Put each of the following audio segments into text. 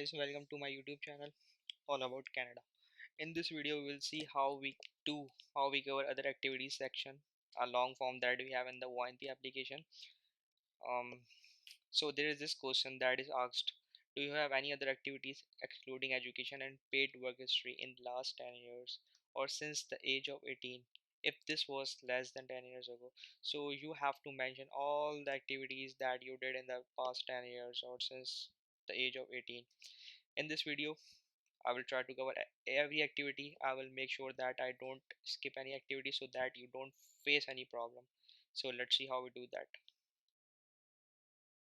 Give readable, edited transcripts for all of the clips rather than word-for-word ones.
guys, welcome to my YouTube channel all about Canada. In this video we will see how we cover other activities section, a long form that we have in the OINP application. Um, so there is this question that is asked: do you have any other activities excluding education and paid work history in the last 10 years or since the age of 18? If this was less than 10 years ago, so you have to mention all the activities that you did in the past 10 years or since the age of 18. In this video I will try to cover every activity. I will make sure that I don't skip any activity so that you don't face any problem. So let's see how we do that.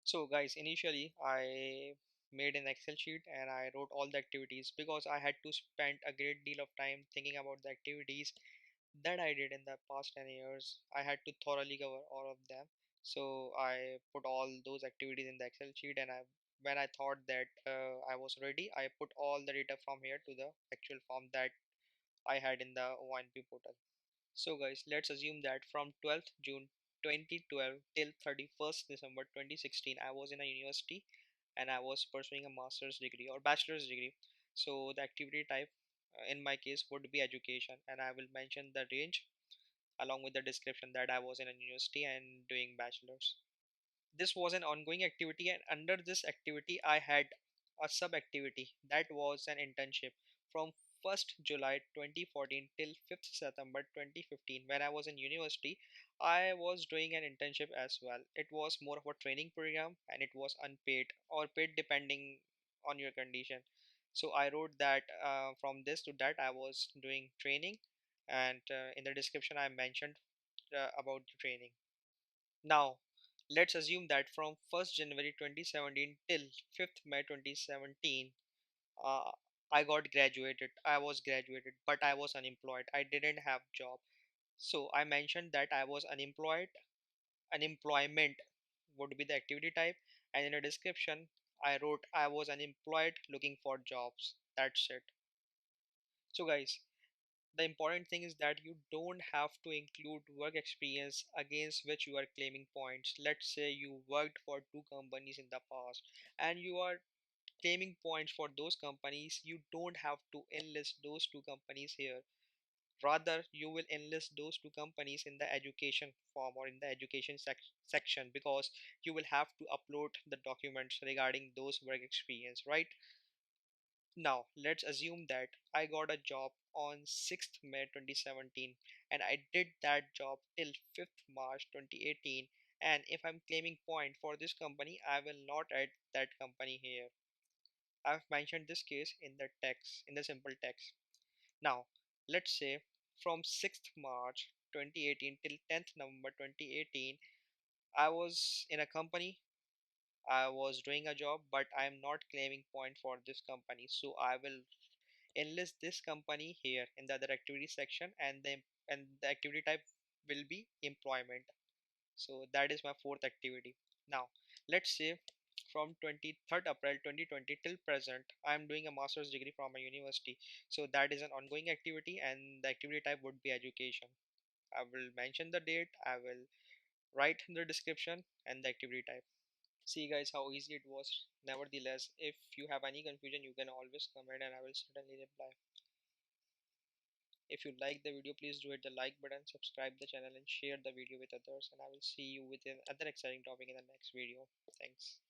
So guys, initially I made an Excel sheet and I wrote all the activities because I had to spend a great deal of time thinking about the activities that I did in the past 10 years. I had to thoroughly cover all of them. So I put all those activities in the Excel sheet, and when I thought that I was ready, I put all the data from here to the actual form that I had in the OINP portal. So guys, let's assume that from 12th June 2012 till 31st December 2016, I was in a university and I was pursuing a master's degree or bachelor's degree. So the activity type in my case would be education, and I will mention the range along with the description that I was in a university and doing bachelor's. This was an ongoing activity, and under this activity I had a sub activity that was an internship from 1st July 2014 till 5th September 2015. When I was in university, I was doing an internship as well. It was more of a training program and it was unpaid or paid depending on your condition. So I wrote that from this to that I was doing training, and in the description I mentioned about the training. Now, let's assume that from 1st January 2017 till 5th May 2017, uh, I got graduated. I was graduated, but I was unemployed. I didn't have job. So I mentioned that I was unemployed. Unemployment would be the activity type, and in the description, I wrote I was unemployed looking for jobs. That's it. So guys, the important thing is that you don't have to include work experience against which you are claiming points. Let's say you worked for two companies in the past and you are claiming points for those companies. You don't have to enlist those two companies here. Rather, you will enlist those two companies in the education form or in the education section, because you will have to upload the documents regarding those work experience, right? Now, let's assume that I got a job on 6th May 2017 and I did that job till 5th March 2018. And if I'm claiming point for this company, I will not add that company here. I've mentioned this case in the text, in the simple text. Now, let's say from 6th March 2018 till 10th November 2018, I was in a company. I was doing a job, but I'm not claiming point for this company. So I will enlist this company here in the other activity section, and the activity type will be employment. So that is my fourth activity. Now let's say from 23rd April 2020 till present I am doing a master's degree from a university. So that is an ongoing activity and the activity type would be education. I will mention the date, I will write in the description and the activity type. See guys how easy it was. Nevertheless, if you have any confusion you can always comment and I will certainly reply. If you like the video, please do hit the like button, subscribe the channel and share the video with others, and I will see you with another exciting topic in the next video. Thanks.